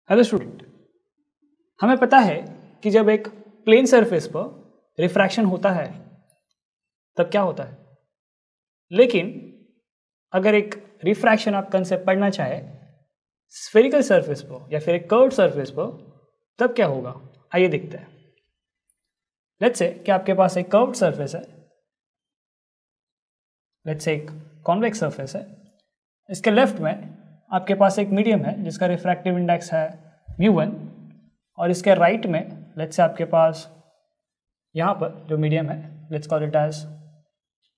Hello student, हमें पता है कि जब एक प्लेन सरफेस पर रिफ्रैक्शन होता है तब क्या होता है, लेकिन अगर एक रिफ्रैक्शन आप कंसेप्ट पढ़ना चाहे स्फेरिकल सरफेस पर या फिर एक कर्व्ड सरफेस पर तब क्या होगा, आइए देखते हैं। लेट्स से कि आपके पास एक कर्व्ड सरफेस है, लेट्स से एक कॉन्वेक्स सरफेस है। इसके लेफ्ट में आपके पास एक मीडियम है जिसका रिफ्रैक्टिव इंडेक्स है μ1 और इसके राइट में लेट्स से आपके पास यहाँ पर जो मीडियम है लेट्स कॉल इट एज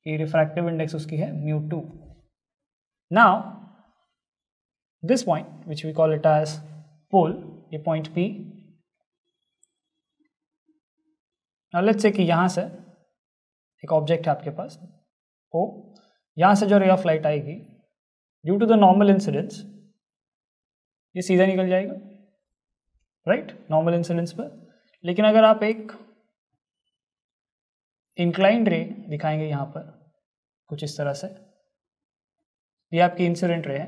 कि रिफ्रैक्टिव इंडेक्स उसकी है μ2। Now this point which we call it as pole, ये point P। Now let's say कि यहाँ से एक ऑब्जेक्ट है आपके पास O, यहाँ से जो रे ऑफ लाइट आएगी due to the normal incidence ये सीधा निकल जाएगा, राइट, नॉर्मल इंसिडेंस पर। लेकिन अगर आप एक इंक्लाइंड रे दिखाएंगे यहाँ पर कुछ इस तरह से, ये आपकी इंसिडेंट रे है।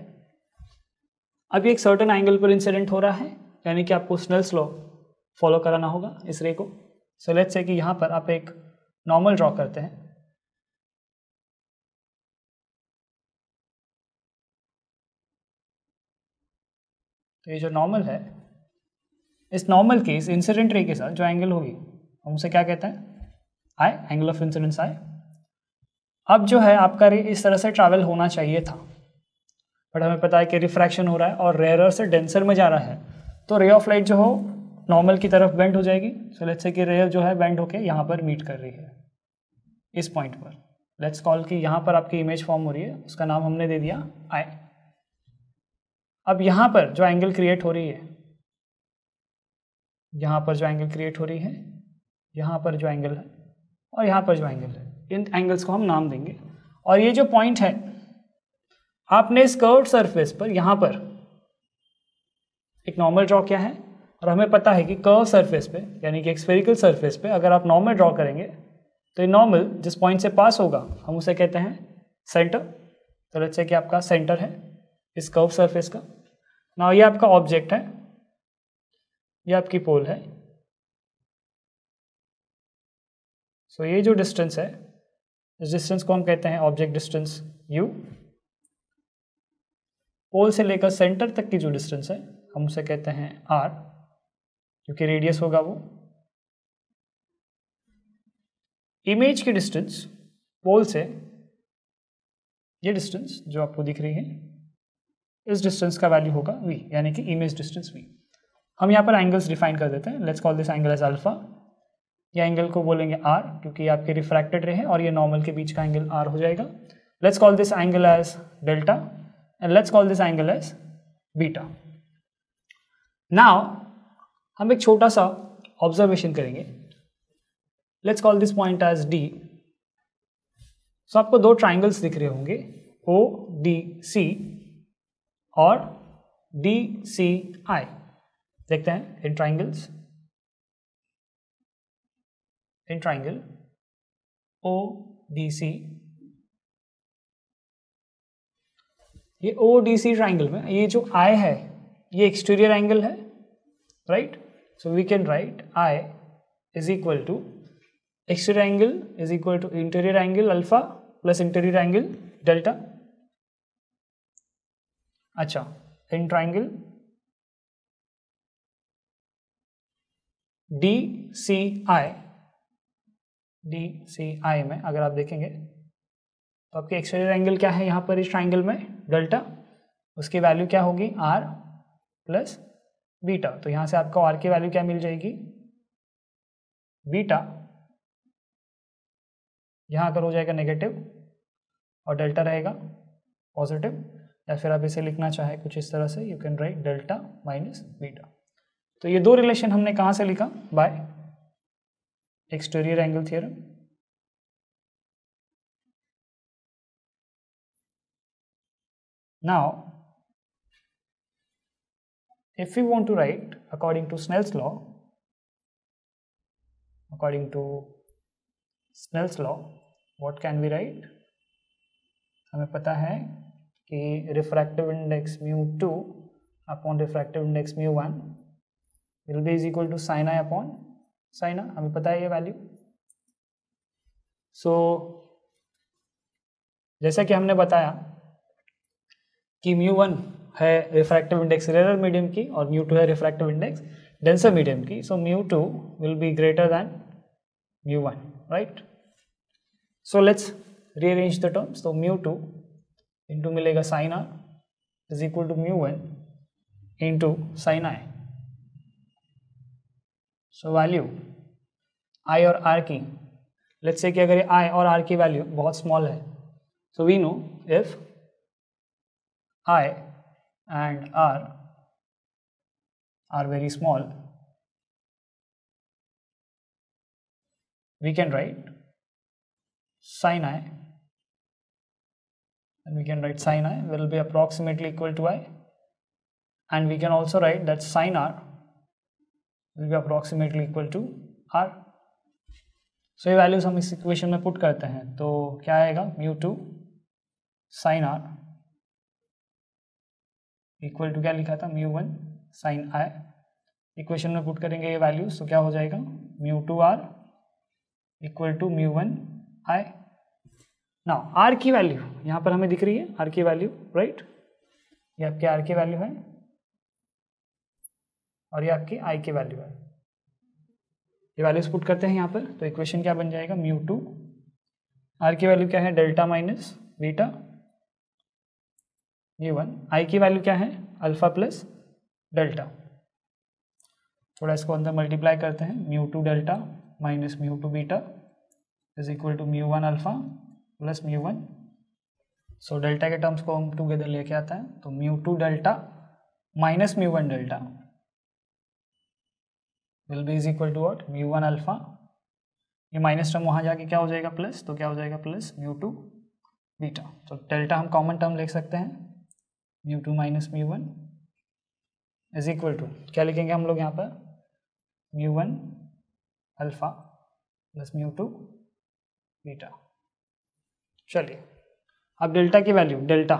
अब ये एक सर्टेन एंगल पर इंसिडेंट हो रहा है, यानी कि आपको स्नेल्स लॉ फॉलो कराना होगा इस रे को। सो लेट्स से कि यहाँ पर आप एक नॉर्मल ड्रॉ करते हैं। तो ये जो नॉर्मल है, इस नॉर्मल के इस इंसिडेंट रे के साथ जो एंगल होगी हम उसे क्या कहते हैं, आई, एंगल ऑफ इंसिडेंस आई। अब जो है आपका रे इस तरह से ट्रैवल होना चाहिए था, बट हमें पता है कि रिफ्रैक्शन हो रहा है और रेयरर से डेंसर में जा रहा है, तो रे ऑफ लाइट जो हो नॉर्मल की तरफ बेंड हो जाएगी। सो लेट्स से कि रेयर जो है बेंड होके यहाँ पर मीट कर रही है इस पॉइंट पर। लेट्स कॉल कि यहाँ पर आपकी इमेज फॉर्म हो रही है, उसका नाम हमने दे दिया आई। अब यहाँ पर जो एंगल क्रिएट हो रही है, यहाँ पर जो एंगल क्रिएट हो रही है, यहाँ पर जो एंगल है और यहाँ पर जो एंगल है, इन एंगल्स को हम नाम देंगे। और ये जो पॉइंट है आपने इस कर्व्ड सरफेस पर यहाँ पर एक नॉर्मल ड्रॉ किया है, और हमें पता है कि कर्व सरफेस पे यानी कि एक स्फेरिकल सरफेस पे अगर आप नॉर्मल ड्रॉ करेंगे तो ये नॉर्मल जिस पॉइंट से पास होगा हम उसे कहते हैं सेंटर। तो लेट्स से कि आपका सेंटर है इस कर्व सरफेस का। नाउ ये आपका ऑब्जेक्ट है, ये आपकी पोल है। सो ये जो डिस्टेंस है इस डिस्टेंस को हम कहते हैं ऑब्जेक्ट डिस्टेंस u। पोल से लेकर सेंटर तक की जो डिस्टेंस है हम उसे कहते हैं r, क्योंकि रेडियस होगा वो। इमेज की डिस्टेंस पोल से, ये डिस्टेंस जो आपको दिख रही है, इस डिस्टेंस का वैल्यू होगा v, यानी कि इमेज डिस्टेंस v। हम यहाँ पर एंगल्स डिफाइन कर देते हैं। Let's call this angle as alpha. ये एंगल को बोलेंगे r, क्योंकि ये आपके रिफ्रैक्टेड रे है और ये नॉर्मल के बीच का एंगल r हो जाएगा। Let's call this angle as delta and let's call this angle as beta. Now हम एक छोटा सा ऑब्जर्वेशन करेंगे। Let's call this point as d। So आपको दो ट्राइंगल्स दिख रहे होंगे, ODC और DCI। देखते हैं इन ट्राइंगल्स, इन ट्राइंगल ODC, ये ODC ट्राइंगल में ये जो I है ये एक्सटीरियर एंगल है, right. So we can write I is equal to exterior angle is equal to interior angle alpha plus interior angle delta. अच्छा, इन ट्राइंगल DCI में अगर आप देखेंगे तो आपके एक्सटीरियर एंगल क्या है यहाँ पर इस ट्राइंगल में, डेल्टा। उसकी वैल्यू क्या होगी, r प्लस बीटा। तो यहाँ से आपको r की वैल्यू क्या मिल जाएगी, बीटा। यहाँ अगर हो जाएगा नेगेटिव और डेल्टा रहेगा पॉजिटिव, या फिर आप इसे लिखना चाहे कुछ इस तरह से, you can write delta minus beta. तो ये दो रिलेशन हमने कहाँ से लिखा, bye exterior angle theorem. Now if we want to write according to Snell's law, what can we write? हमें पता है कि refractive index μ2 upon refractive index μ1 will be is equal to sine i upon sine r, हमें पता है ये value. सो जैसा कि हमने बताया कि μ1 है रिफ्रैक्टिव इंडेक्स रेयर मीडियम की और μ2 है रिफ्रैक्टिव इंडेक्स डेंसर मीडियम की, so μ2 will be greater than μ1, right. So let's rearrange the terms, तो μ2 इंटू मिलेगा sine r is equal to μ1 into sine i. So value i और r की, let's say कि अगर आई और आर की value बहुत स्मॉल है, so we know if i and r are very small, we can write sin I, and we can write sin I will be approximately equal to I, and we can also write that sin R will be approximately equal to R. So ये values हम इस equation में put करते हैं तो क्या आएगा, μ2 sin R equal to क्या लिखा था, μ1 sin I। इक्वेशन में पुट करेंगे ये वैल्यूज तो क्या हो जाएगा, μ2R equal to μ1 I। Now R की वैल्यू यहाँ पर हमें दिख रही है, R की वैल्यू, राइट, ये आपके R की वैल्यू है और ये आपकी I की वैल्यू है। ये वैल्यूज पुट करते हैं यहाँ पर तो इक्वेशन क्या बन जाएगा, μ2, R की वैल्यू क्या है, डेल्टा माइनस बीटा μ1, I की वैल्यू क्या है, अल्फा प्लस डेल्टा। थोड़ा इसको अंदर मल्टीप्लाई करते हैं, μ2 delta minus μ2 beta is equal to μ1 alpha plus μ1। So delta के टर्म्स को हम टुगेदर लेके आता है तो μ2 delta minus μ1 delta will be is equal to what, μ1 alpha, ये माइनस टर्म वहाँ जाके क्या हो जाएगा प्लस, तो क्या हो जाएगा प्लस μ2 बीटा। तो डेल्टा हम कॉमन टर्म लिख सकते हैं, μ2 माइनस μ1 इज इक्वल टू क्या लिखेंगे हम लोग यहाँ पर, μ1 अल्फा प्लस μ2 बीटा। चलिए अब डेल्टा की वैल्यू, डेल्टा,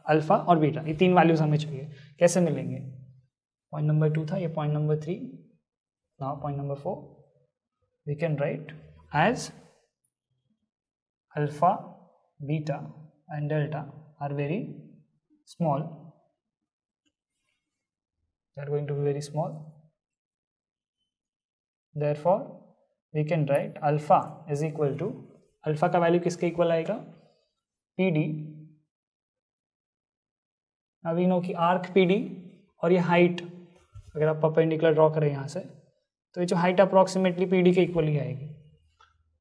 अल्फा और बीटा, ये तीन वैल्यूज हमें चाहिए, कैसे मिलेंगे, पॉइंट नंबर 2 था, ये point number 3, now point number 4 we can write as alpha, beta and delta are very small, they are going to be very small, therefore we can write alpha is equal to, alpha का value किसके equal आएगा, PD, अब we know कि arc PD और ये height अगर आप perpendicular draw करें यहाँ से तो ये जो हाइट अप्रॉक्सीमेटली PD के इक्वल ही आएगी।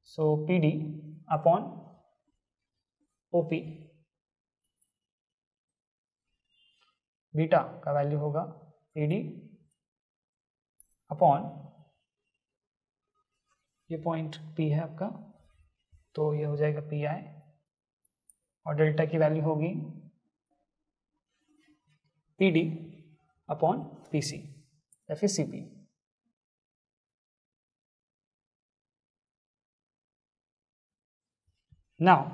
सो PD अपॉन OP, बीटा का वैल्यू होगा PD अपॉन, ये पॉइंट P है आपका तो ये हो जाएगा PI, और डेल्टा की वैल्यू होगी PD अपॉन PC या फिर CP। नाउ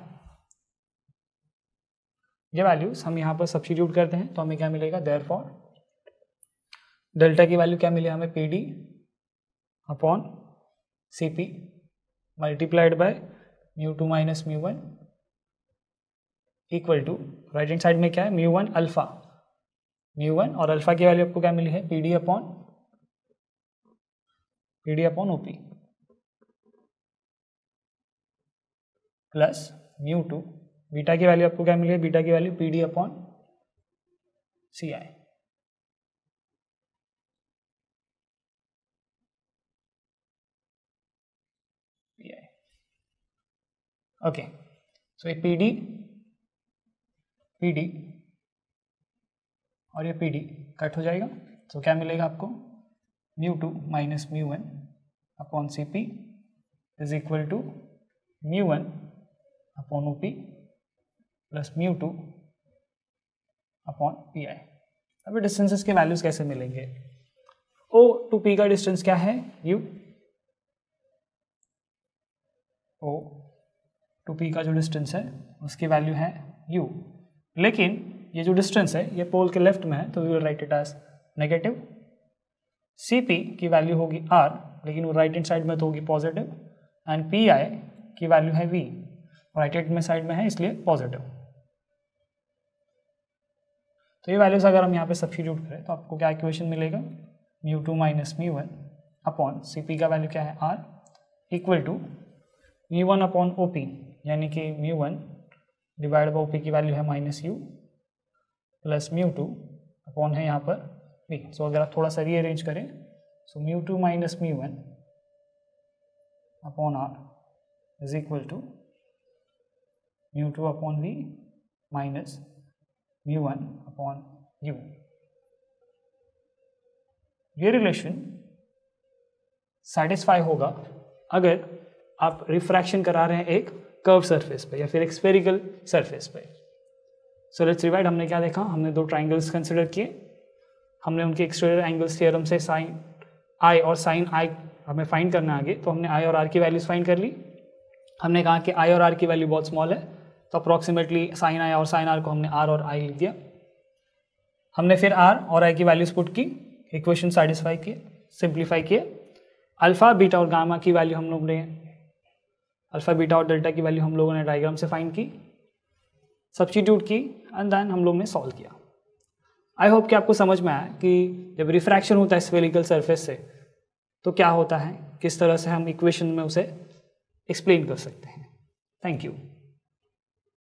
ये वैल्यूज हम यहाँ पर सब्स्टिट्यूट करते हैं तो हमें क्या मिलेगा, देयरफॉर डेल्टा की वैल्यू क्या मिली हमें, PD upon CP multiplied by μ2 minus μ1 equal to, right hand side में क्या है, μ1 अल्फा, μ1 और अल्फा की वैल्यू आपको क्या मिली है, PD upon OP plus μ2, beta की वैल्यू आपको क्या मिली है, बीटा की value PD upon CI। Okay, so ये PD और ये PD कट हो जाएगा तो क्या मिलेगा आपको, μ2 minus μ1 upon CP is equal to μ1 upon OP plus μ2 upon PI। अभी डिस्टेंसेस के वैल्यूज कैसे मिलेंगे, O टू P का डिस्टेंस क्या है, U, O टू P का जो डिस्टेंस है उसकी वैल्यू है U, लेकिन ये जो डिस्टेंस है ये पोल के लेफ्ट में है तो we will write it as negative. CP की वैल्यू होगी R, लेकिन वो राइट हैंड साइड में तो होगी पॉजिटिव, एंड PI की वैल्यू है V, राइट हैंड में साइड में है इसलिए पॉजिटिव। तो ये वैल्यूज अगर हम यहाँ पे सब्स्टिट्यूट करें तो आपको क्या इक्वेशन मिलेगा, μ2 माइनस μ1 अपॉन CP का वैल्यू क्या है R equal to μ1 upon OP, यानी कि μ1 डिवाइड बाई OP की वैल्यू है -u प्लस μ2 अपॉन है यहाँ पर V। सो अगर आप थोड़ा सा रीअरेंज करें so μ2 minus μ1 upon R is equal to μ2 upon V minus μ1 upon U। ये रिलेशन सेटिस्फाई होगा अगर आप रिफ्रैक्शन करा रहे हैं एक कर्व सरफेस पे या फिर एक स्फेरिकल सरफेस पे। सो लेट्स रिवाइड, हमने क्या देखा, हमने दो ट्राइंगल्स कंसिडर किए, हमने उनके एक्सटीरियर एंगल्स थ्योरम से साइन आई और साइन आई हमें फाइंड करना आगे, तो हमने आई और आर की वैल्यूज फाइंड कर ली। हमने कहा कि आई और आर की वैल्यू बहुत स्मॉल है तो अप्रॉक्सीमेटली साइन आई और साइन आर को हमने आर और आई लिख दिया। हमने फिर आर और आई की वैल्यूज पुट की, इक्वेशन सेटिस्फाई किए, सिंप्लीफाई किए। अल्फा बीटा और गामा की वैल्यू हम लोग ने, अल्फा बीटा और डेल्टा की वैल्यू हम लोगों ने डायग्राम से फाइंड की, सब्स्टिट्यूट की एंड देन हम लोग ने सॉल्व किया। आई होप कि आपको समझ में आया कि जब रिफ्रैक्शन होता है स्फेरिकल सरफेस से तो क्या होता है, किस तरह से हम इक्वेशन में उसे एक्सप्लेन कर सकते हैं। Thank you.